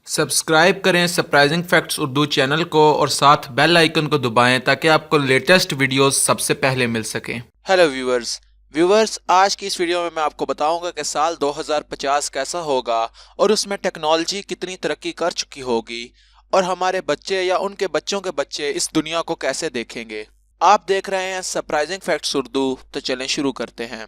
Subscribe करें surprising facts Urdu channel को और साथ बेल आइकन को दबाएं ताकि आपको लेटेस्ट वीडियोस सबसे पहले मिल सकें। हेलो व्यूवर्स, आज की इस वीडियो में मैं आपको बताऊंगा कि साल 2050 कैसा होगा और उसमें टेक्नोलॉजी कितनी तरक्की कर चुकी होगी और हमारे बच्चे या उनके बच्चों के बच्चे इस दुनिया को कैसे देखेंगे। आप देख रहे हैं सरप्राइजिंग फैक्ट्स उर्दू, तो चलें शुरू करते हैं।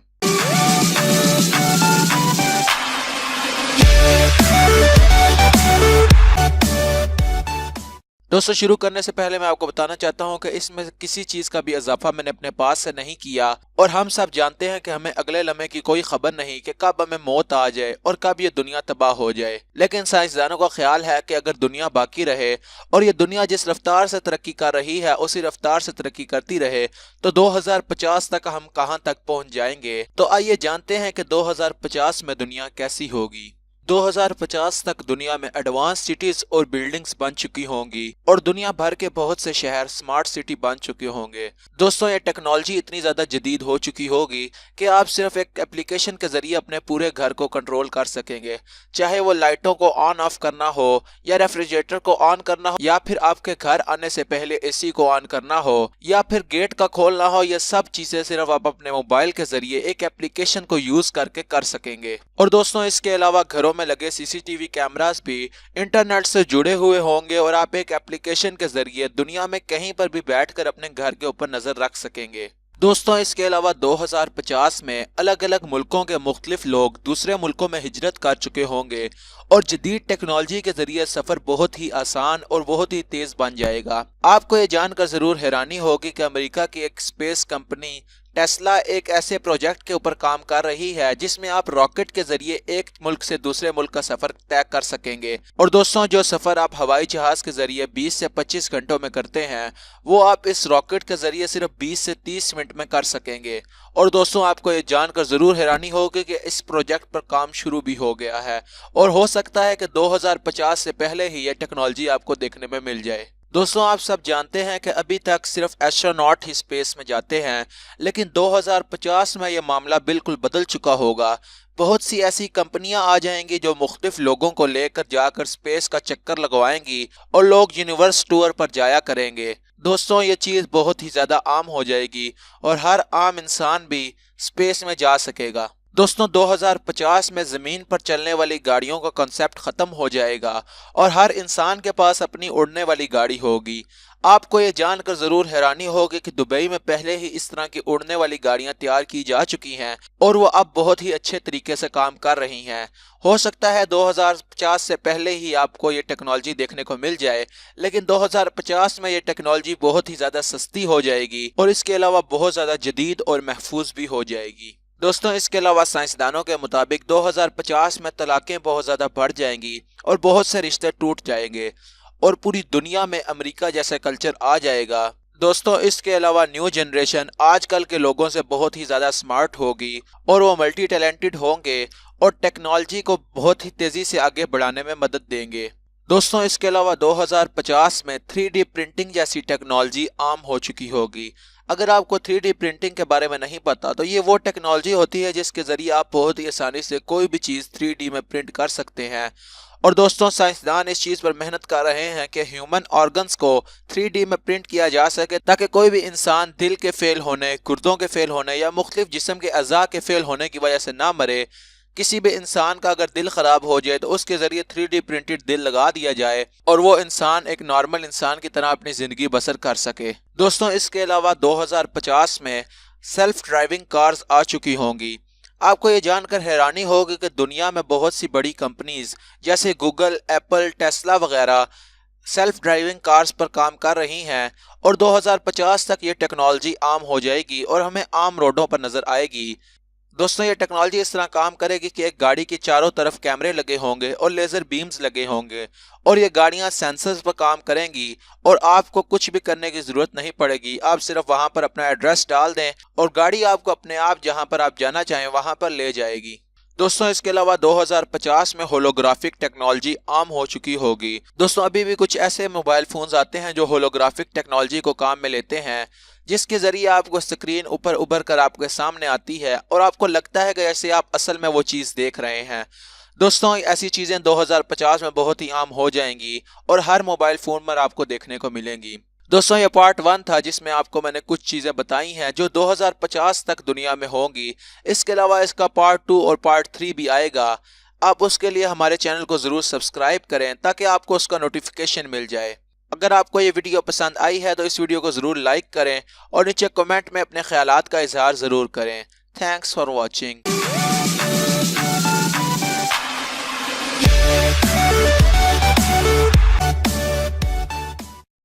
दोस्तों, शुरू करने से पहले मैं आपको बताना चाहता हूं कि इसमें किसी चीज़ का भी इजाफा मैंने अपने पास से नहीं किया और हम सब जानते हैं कि हमें अगले लम्हे की कोई खबर नहीं कि कब हमें मौत आ जाए और कब ये दुनिया तबाह हो जाए। लेकिन साइंसदानों का ख्याल है कि अगर दुनिया बाकी रहे और ये दुनिया जिस रफ्तार से तरक्की कर रही है उसी रफ्तार से तरक्की करती रहे तो 2050 तक हम कहां तक पहुंच जाएंगे। तो आइए जानते हैं कि 2050 में दुनिया कैसी होगी। 2050 तक दुनिया में एडवांस सिटीज और बिल्डिंग्स बन चुकी होंगी और दुनिया भर के बहुत से शहर स्मार्ट सिटी बन चुके होंगे। दोस्तों, ये टेक्नोलॉजी इतनी ज़्यादा जदीद हो चुकी होगी कि आप सिर्फ एक एप्लीकेशन के ज़रिए अपने पूरे घर को कंट्रोल कर सकेंगे। चाहे वो लाइटों को ऑन ऑफ करना हो या रेफ्रिजरेटर को ऑन करना हो या फिर आपके घर आने से पहले एसी को ऑन करना हो या फिर गेट का खोलना हो, ये सब चीज़ें सिर्फ आप अपने मोबाइल के ज़रिए एक एप्लीकेशन को यूज़ करके कर सकेंगे। और दोस्तों, इसके अलावा घरों में लगे सीसीटीवी कैमरास भी इंटरनेट से जुड़े हुए होंगे और आप एक एप्लीकेशन के जरिए दुनिया में कहीं पर भी बैठकर अपने घर के ऊपर नजर रख सकेंगे। दोस्तों, इसके अलावा 2050 में अलग अलग मुल्कों के मुख्तलिफ लोग दूसरे मुल्कों में हिजरत कर चुके होंगे और जदीद टेक्नोलॉजी के जरिए सफर बहुत ही आसान और बहुत ही तेज बन जाएगा। आपको ये जानकर जरूर हैरानी होगी कि अमेरिका की एक स्पेस कंपनी टेस्ला एक ऐसे प्रोजेक्ट के ऊपर काम कर रही है जिसमें आप रॉकेट के जरिए एक मुल्क से दूसरे मुल्क का सफर तय कर सकेंगे। और दोस्तों, जो सफर आप हवाई जहाज के जरिए 20 से 25 घंटों में करते हैं वो आप इस रॉकेट के जरिए सिर्फ 20 से 30 मिनट में कर सकेंगे। और दोस्तों, आपको ये जानकर जरूर हैरानी होगी कि इस प्रोजेक्ट पर काम शुरू भी हो गया है और हो सकता है कि 2050 से पहले ही यह टेक्नोलॉजी आपको देखने में मिल जाए। दोस्तों, आप सब जानते हैं कि अभी तक सिर्फ एस्ट्रोनॉट ही स्पेस में जाते हैं, लेकिन 2050 में यह मामला बिल्कुल बदल चुका होगा। बहुत सी ऐसी कंपनियां आ जाएंगी जो मुख्तलिफ लोगों को लेकर जाकर स्पेस का चक्कर लगवाएंगी और लोग यूनिवर्स टूर पर जाया करेंगे। दोस्तों, ये चीज़ बहुत ही ज़्यादा आम हो जाएगी और हर आम इंसान भी स्पेस में जा सकेगा। दोस्तों, 2050 में ज़मीन पर चलने वाली गाड़ियों का कॉन्सेप्ट ख़त्म हो जाएगा और हर इंसान के पास अपनी उड़ने वाली गाड़ी होगी। आपको ये जानकर ज़रूर हैरानी होगी कि दुबई में पहले ही इस तरह की उड़ने वाली गाड़ियां तैयार की जा चुकी हैं और वो अब बहुत ही अच्छे तरीके से काम कर रही हैं। हो सकता है 2050 से पहले ही आपको ये टेक्नोलॉजी देखने को मिल जाए, लेकिन 2050 में ये टेक्नोलॉजी बहुत ही ज़्यादा सस्ती हो जाएगी और इसके अलावा बहुत ज़्यादा जदीद और महफूज भी हो जाएगी। दोस्तों, इसके अलावा साइंसदानों के मुताबिक 2050 में तलाक़ें बहुत ज़्यादा बढ़ जाएंगी और बहुत से रिश्ते टूट जाएंगे और पूरी दुनिया में अमेरिका जैसा कल्चर आ जाएगा। दोस्तों, इसके अलावा न्यू जनरेशन आजकल के लोगों से बहुत ही ज़्यादा स्मार्ट होगी और वो मल्टी टैलेंटेड होंगे और टेक्नोलॉजी को बहुत ही तेज़ी से आगे बढ़ाने में मदद देंगे। दोस्तों, इसके अलावा 2050 में 3D प्रिंटिंग जैसी टेक्नोलॉजी आम हो चुकी होगी। अगर आपको 3D प्रिंटिंग के बारे में नहीं पता तो ये वो टेक्नोलॉजी होती है जिसके ज़रिए आप बहुत ही आसानी से कोई भी चीज़ 3D में प्रिंट कर सकते हैं। और दोस्तों, साइंसदान इस चीज़ पर मेहनत कर रहे हैं कि ह्यूमन ऑर्गन्स को 3D में प्रिंट किया जा सके ताकि कोई भी इंसान दिल के फेल होने, गुर्दों के फेल होने या मुख्तलिफ जिस्म के अज़ा के फेल होने की वजह से ना मरे। किसी भी इंसान का अगर दिल खराब हो जाए तो उसके जरिए 3D प्रिंटेड दिल लगा दिया जाए और वो इंसान एक नॉर्मल इंसान की तरह अपनी जिंदगी बसर कर सके। दोस्तों, इसके अलावा 2050 में सेल्फ ड्राइविंग कार्स आ चुकी होंगी। आपको ये जानकर हैरानी होगी कि दुनिया में बहुत सी बड़ी कंपनीज जैसे गूगल, एप्पल, टेस्ला वगैरह सेल्फ ड्राइविंग कार्स पर काम कर रही हैं और 2050 तक ये टेक्नोलॉजी आम हो जाएगी और हमें आम रोडों पर नजर आएगी। दोस्तों, ये टेक्नोलॉजी इस तरह काम करेगी कि एक गाड़ी की चारों तरफ कैमरे लगे होंगे और लेज़र बीम्स लगे होंगे और ये गाड़ियां सेंसर्स पर काम करेंगी और आपको कुछ भी करने की ज़रूरत नहीं पड़ेगी। आप सिर्फ वहां पर अपना एड्रेस डाल दें और गाड़ी आपको अपने आप जहां पर आप जाना चाहें वहां पर ले जाएगी। दोस्तों, इसके अलावा 2050 में होलोग्राफिक टेक्नोलॉजी आम हो चुकी होगी। दोस्तों, अभी भी कुछ ऐसे मोबाइल फोन्स आते हैं जो होलोग्राफिक टेक्नोलॉजी को काम में लेते हैं जिसके जरिए आपको स्क्रीन ऊपर उभर कर आपके सामने आती है और आपको लगता है कि जैसे आप असल में वो चीज़ देख रहे हैं। दोस्तों ऐसी चीज़ें 2050 में बहुत ही आम हो जाएंगी और हर मोबाइल फ़ोन पर आपको देखने को मिलेंगी। दोस्तों ये पार्ट 1 था जिसमें आपको मैंने कुछ चीज़ें बताई हैं जो 2050 तक दुनिया में होंगी। इसके अलावा इसका पार्ट 2 और पार्ट 3 भी आएगा। आप उसके लिए हमारे चैनल को ज़रूर सब्सक्राइब करें ताकि आपको उसका नोटिफिकेशन मिल जाए। अगर आपको ये वीडियो पसंद आई है तो इस वीडियो को ज़रूर लाइक करें और नीचे कमेंट में अपने ख्यालात का इजहार ज़रूर करें। Thanks for watching.